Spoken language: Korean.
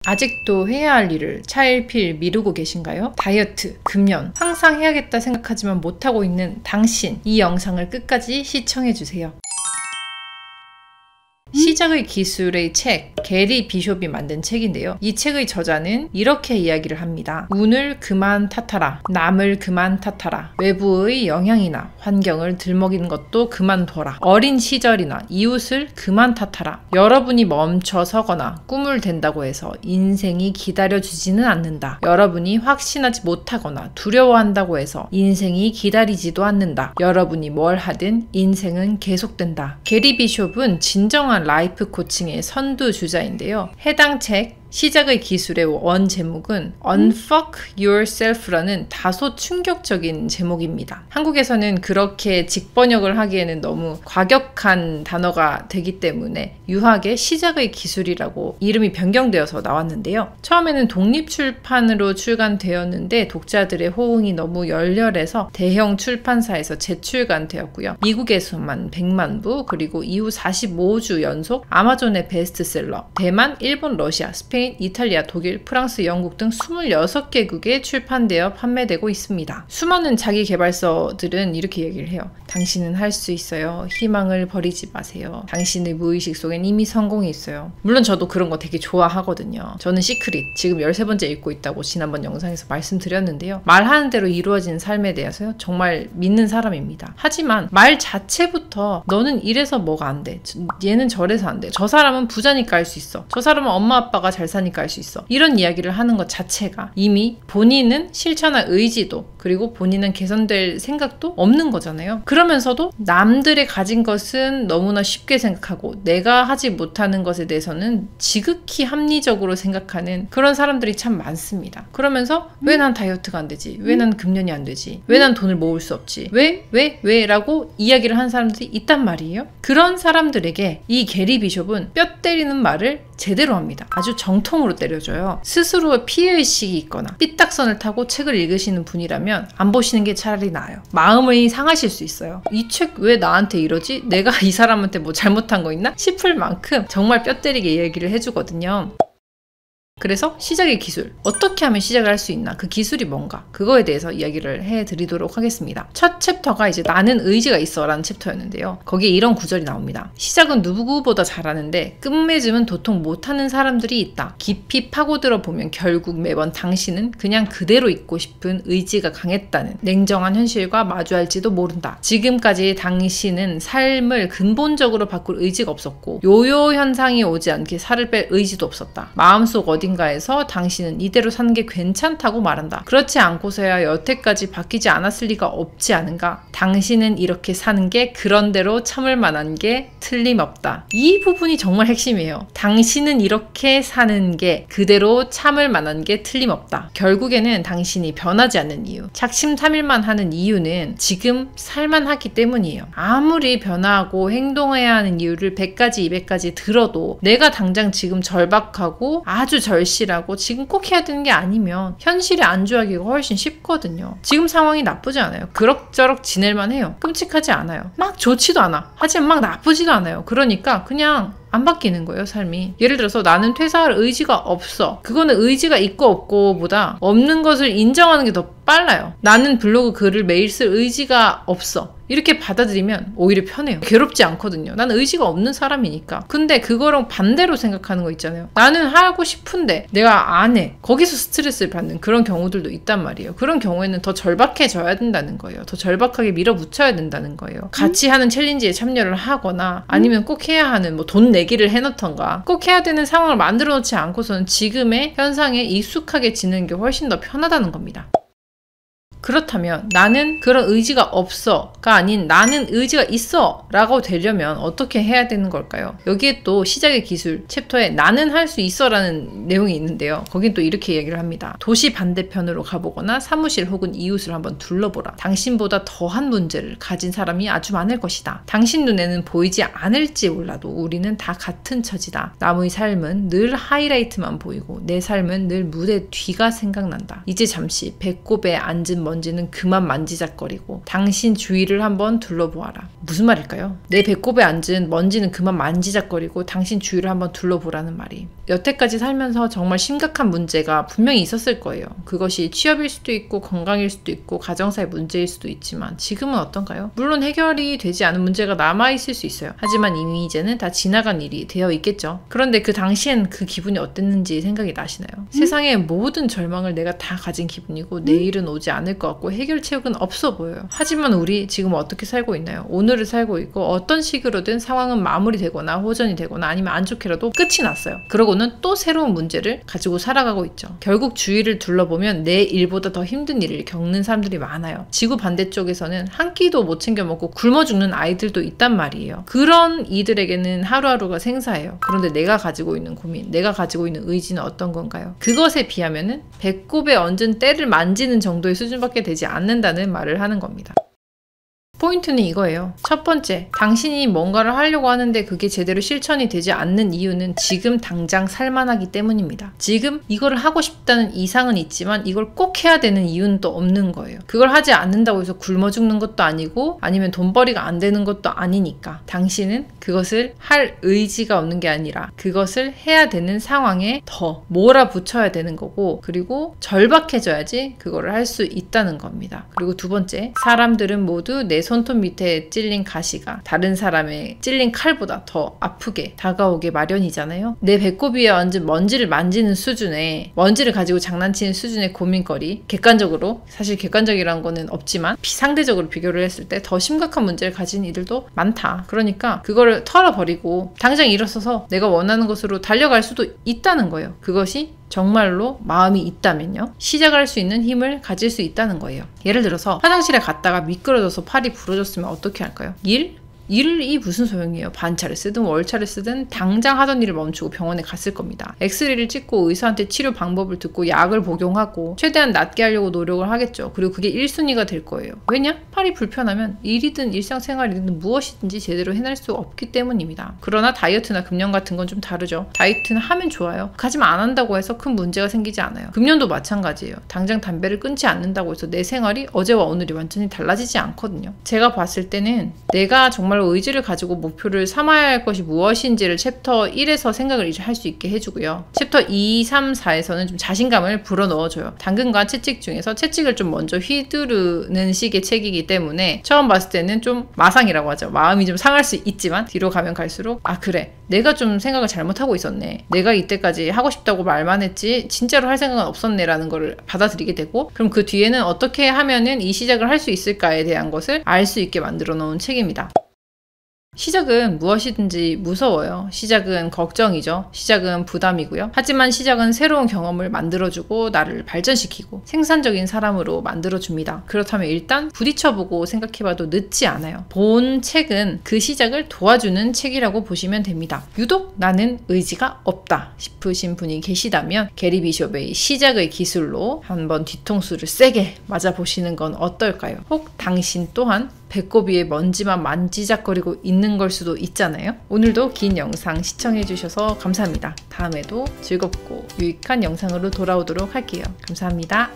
아직도 해야 할 일을 차일피일 미루고 계신가요? 다이어트, 금연, 항상 해야겠다 생각하지만 못하고 있는 당신, 이 영상을 끝까지 시청해주세요. 시작의 기술의 책, 게리 비숍이 만든 책인데요. 이 책의 저자는 이렇게 이야기를 합니다. 운을 그만 탓하라. 남을 그만 탓하라. 외부의 영향이나 환경을 들먹이는 것도 그만둬라. 어린 시절이나 이웃을 그만 탓하라. 여러분이 멈춰서거나 꿈을 댄다고 해서 인생이 기다려주지는 않는다. 여러분이 확신하지 못하거나 두려워한다고 해서 인생이 기다리지도 않는다. 여러분이 뭘 하든 인생은 계속된다. 게리 비숍은 진정한 라이프 코칭의 선두주자인데요. 해당 책 시작의 기술의 원 제목은 Unfuck Yourself라는 다소 충격적인 제목입니다. 한국에서는 그렇게 직번역을 하기에는 너무 과격한 단어가 되기 때문에 유학의 시작의 기술이라고 이름이 변경되어서 나왔는데요. 처음에는 독립출판으로 출간되었는데 독자들의 호응이 너무 열렬해서 대형 출판사에서 재출간되었고요. 미국에서만 100만 부, 그리고 이후 45주 연속 아마존의 베스트셀러, 대만, 일본, 러시아, 스페인, 이탈리아, 독일, 프랑스, 영국 등 26개국에 출판되어 판매되고 있습니다. 수많은 자기계발서들은 이렇게 얘기를 해요. 당신은 할 수 있어요. 희망을 버리지 마세요. 당신의 무의식 속엔 이미 성공이 있어요. 물론 저도 그런 거 되게 좋아하거든요. 저는 시크릿 지금 13번째 읽고 있다고 지난번 영상에서 말씀드렸는데요. 말하는 대로 이루어진 삶에 대해서 정말 믿는 사람입니다. 하지만 말 자체부터 너는 이래서 뭐가 안 돼. 얘는 저래서 안 돼. 저 사람은 부자니까 할 수 있어. 저 사람은 엄마 아빠가 잘 사니까 할 수 있어. 이런 이야기를 하는 것 자체가 이미 본인은 실천할 의지도 그리고 본인은 개선될 생각도 없는 거잖아요. 그러면서도 남들의 가진 것은 너무나 쉽게 생각하고 내가 하지 못하는 것에 대해서는 지극히 합리적으로 생각하는 그런 사람들이 참 많습니다. 그러면서 왜 난 다이어트가 안 되지? 왜 난 금연이 안 되지? 왜 난 돈을 모을 수 없지? 왜? 라고 이야기를 하는 사람들이 있단 말이에요. 그런 사람들에게 이 게리 비숍은 뼈 때리는 말을 제대로 합니다. 아주 정통으로 때려줘요. 스스로 피해의식이 있거나 삐딱선을 타고 책을 읽으시는 분이라면 안 보시는 게 차라리 나아요. 마음이 상하실 수 있어요. 이 책 왜 나한테 이러지? 내가 이 사람한테 뭐 잘못한 거 있나? 싶을 만큼 정말 뼈 때리게 얘기를 해주거든요. 그래서 시작의 기술, 어떻게 하면 시작을 할 수 있나, 그 기술이 뭔가, 그거에 대해서 이야기를 해드리도록 하겠습니다. 첫 챕터가 이제 나는 의지가 있어 라는 챕터였는데요. 거기에 이런 구절이 나옵니다. 시작은 누구보다 잘하는데 끝맺음은 도통 못하는 사람들이 있다. 깊이 파고들어 보면 결국 매번 당신은 그냥 그대로 있고 싶은 의지가 강했다는 냉정한 현실과 마주할지도 모른다. 지금까지 당신은 삶을 근본적으로 바꿀 의지가 없었고 요요 현상이 오지 않게 살을 뺄 의지도 없었다. 마음속 어딘가에서 당신은 이대로 사는 게 괜찮다고 말한다. 그렇지 않고서야 여태까지 바뀌지 않았을 리가 없지 않은가. 당신은 이렇게 사는 게 그런대로 참을 만한 게 틀림없다. 이 부분이 정말 핵심이에요. 당신은 이렇게 사는 게 그대로 참을 만한 게 틀림없다. 결국에는 당신이 변하지 않는 이유, 작심삼일만 하는 이유는 지금 살만하기 때문이에요. 아무리 변화하고 행동해야 하는 이유를 100가지 200가지 들어도 내가 당장 지금 절박하고 아주 절실하고 지금 꼭 해야 되는 게 아니면 현실에 안주하기가 훨씬 쉽거든요. 지금 상황이 나쁘지 않아요. 그럭저럭 지낼만 해요. 끔찍하지 않아요. 막 좋지도 않아. 하지만 막 나쁘지도 않아요. 그러니까 그냥 안 바뀌는 거예요, 삶이. 예를 들어서 나는 퇴사할 의지가 없어. 그거는 의지가 있고 없고 보다 없는 것을 인정하는 게 더 빨라요. 나는 블로그 글을 매일 쓸 의지가 없어. 이렇게 받아들이면 오히려 편해요. 괴롭지 않거든요. 나는 의지가 없는 사람이니까. 근데 그거랑 반대로 생각하는 거 있잖아요. 나는 하고 싶은데 내가 안 해. 거기서 스트레스를 받는 그런 경우들도 있단 말이에요. 그런 경우에는 더 절박해져야 된다는 거예요. 더 절박하게 밀어붙여야 된다는 거예요. 같이 하는 챌린지에 참여를 하거나 아니면 꼭 해야 하는 뭐 돈 내기를 해놓던가 꼭 해야 되는 상황을 만들어 놓지 않고서는 지금의 현상에 익숙하게 지내는 게 훨씬 더 편하다는 겁니다. 그렇다면 나는 그런 의지가 없어가 아닌 나는 의지가 있어 라고 되려면 어떻게 해야 되는 걸까요? 여기에 또 시작의 기술 챕터에 나는 할 수 있어 라는 내용이 있는데요. 거긴 또 이렇게 얘기를 합니다. 도시 반대편으로 가보거나 사무실 혹은 이웃을 한번 둘러보라. 당신보다 더한 문제를 가진 사람이 아주 많을 것이다. 당신 눈에는 보이지 않을지 몰라도 우리는 다 같은 처지다. 남의 삶은 늘 하이라이트만 보이고 내 삶은 늘 무대 뒤가 생각난다. 이제 잠시 배꼽에 앉은 먼지는 그만 만지작거리고 당신 주위를 한번 둘러보아라. 무슨 말일까요? 내 배꼽에 앉은 먼지는 그만 만지작거리고 당신 주위를 한번 둘러보라는 말이. 여태까지 살면서 정말 심각한 문제가 분명히 있었을 거예요. 그것이 취업일 수도 있고 건강일 수도 있고 가정사의 문제일 수도 있지만 지금은 어떤가요? 물론 해결이 되지 않은 문제가 남아있을 수 있어요. 하지만 이미 이제는 다 지나간 일이 되어 있겠죠. 그런데 그 당시엔 그 기분이 어땠는지 생각이 나시나요? 세상의 모든 절망을 내가 다 가진 기분이고 내일은 오지 않을 것 같고 해결책은 없어 보여요. 하지만 우리 지금 어떻게 살고 있나요? 오늘을 살고 있고 어떤 식으로든 상황은 마무리되거나 호전이 되거나 아니면 안 좋게라도 끝이 났어요. 그러고는 또 새로운 문제를 가지고 살아가고 있죠. 결국 주위를 둘러보면 내 일보다 더 힘든 일을 겪는 사람들이 많아요. 지구 반대쪽에서는 한 끼도 못 챙겨 먹고 굶어 죽는 아이들도 있단 말이에요. 그런 이들에게는 하루하루가 생사예요. 그런데 내가 가지고 있는 고민, 내가 가지고 있는 의지는 어떤 건가요? 그것에 비하면은 배꼽에 얹은 때를 만지는 정도의 수준밖에 되지 않는다는 말을 하는 겁니다. 포인트는 이거예요. 첫 번째, 당신이 뭔가를 하려고 하는데 그게 제대로 실천이 되지 않는 이유는 지금 당장 살만하기 때문입니다. 지금 이거를 하고 싶다는 이상은 있지만 이걸 꼭 해야 되는 이유는 또 없는 거예요. 그걸 하지 않는다고 해서 굶어 죽는 것도 아니고 아니면 돈벌이가 안 되는 것도 아니니까 당신은 그것을 할 의지가 없는 게 아니라 그것을 해야 되는 상황에 더 몰아붙여야 되는 거고, 그리고 절박해져야지 그거를 할 수 있다는 겁니다. 그리고 두 번째, 사람들은 모두 내 손톱 밑에 찔린 가시가 다른 사람의 찔린 칼보다 더 아프게 다가오게 마련이잖아요. 내 배꼽 위에 얹은 먼지를 만지는 수준의, 먼지를 가지고 장난치는 수준의 고민거리, 객관적으로, 사실 객관적이라는 거는 없지만 상대적으로 비교를 했을 때 더 심각한 문제를 가진 이들도 많다. 그러니까 그거를 털어버리고 당장 일어서서 내가 원하는 것으로 달려갈 수도 있다는 거예요. 그것이 정말로 마음이 있다면요. 시작할 수 있는 힘을 가질 수 있다는 거예요. 예를 들어서 화장실에 갔다가 미끄러져서 팔이 부러졌으면 어떻게 할까요? 일이 무슨 소용이에요? 반차를 쓰든 월차를 쓰든 당장 하던 일을 멈추고 병원에 갔을 겁니다. 엑스레이를 찍고 의사한테 치료 방법을 듣고 약을 복용하고 최대한 낫게 하려고 노력을 하겠죠. 그리고 그게 1순위가 될 거예요. 왜냐? 팔이 불편하면 일이든 일상생활이든 무엇이든지 제대로 해낼 수 없기 때문입니다. 그러나 다이어트나 금연 같은 건 좀 다르죠. 다이어트는 하면 좋아요. 하지만 안 한다고 해서 큰 문제가 생기지 않아요. 금연도 마찬가지예요. 당장 담배를 끊지 않는다고 해서 내 생활이 어제와 오늘이 완전히 달라지지 않거든요. 제가 봤을 때는 내가 정말 의지를 가지고 목표를 삼아야 할 것이 무엇인지를 챕터 1에서 생각을 이제 할 수 있게 해주고요. 챕터 2, 3, 4에서는 좀 자신감을 불어넣어줘요. 당근과 채찍 중에서 채찍을 좀 먼저 휘두르는 식의 책이기 때문에 처음 봤을 때는 좀 마상이라고 하죠. 마음이 좀 상할 수 있지만 뒤로 가면 갈수록 아 그래, 내가 좀 생각을 잘못하고 있었네. 내가 이때까지 하고 싶다고 말만 했지 진짜로 할 생각은 없었네 라는 거를 받아들이게 되고, 그럼 그 뒤에는 어떻게 하면은 이 시작을 할 수 있을까에 대한 것을 알 수 있게 만들어 놓은 책입니다. 시작은 무엇이든지 무서워요. 시작은 걱정이죠. 시작은 부담이고요. 하지만 시작은 새로운 경험을 만들어주고 나를 발전시키고 생산적인 사람으로 만들어줍니다. 그렇다면 일단 부딪혀보고 생각해봐도 늦지 않아요. 본 책은 그 시작을 도와주는 책이라고 보시면 됩니다. 유독 나는 의지가 없다 싶으신 분이 계시다면 게리 비숍의 시작의 기술로 한번 뒤통수를 세게 맞아보시는 건 어떨까요? 혹 당신 또한 배꼽 위에 먼지만 만지작거리고 있는 걸 수도 있잖아요. 오늘도 긴 영상 시청해주셔서 감사합니다. 다음에도 즐겁고 유익한 영상으로 돌아오도록 할게요. 감사합니다.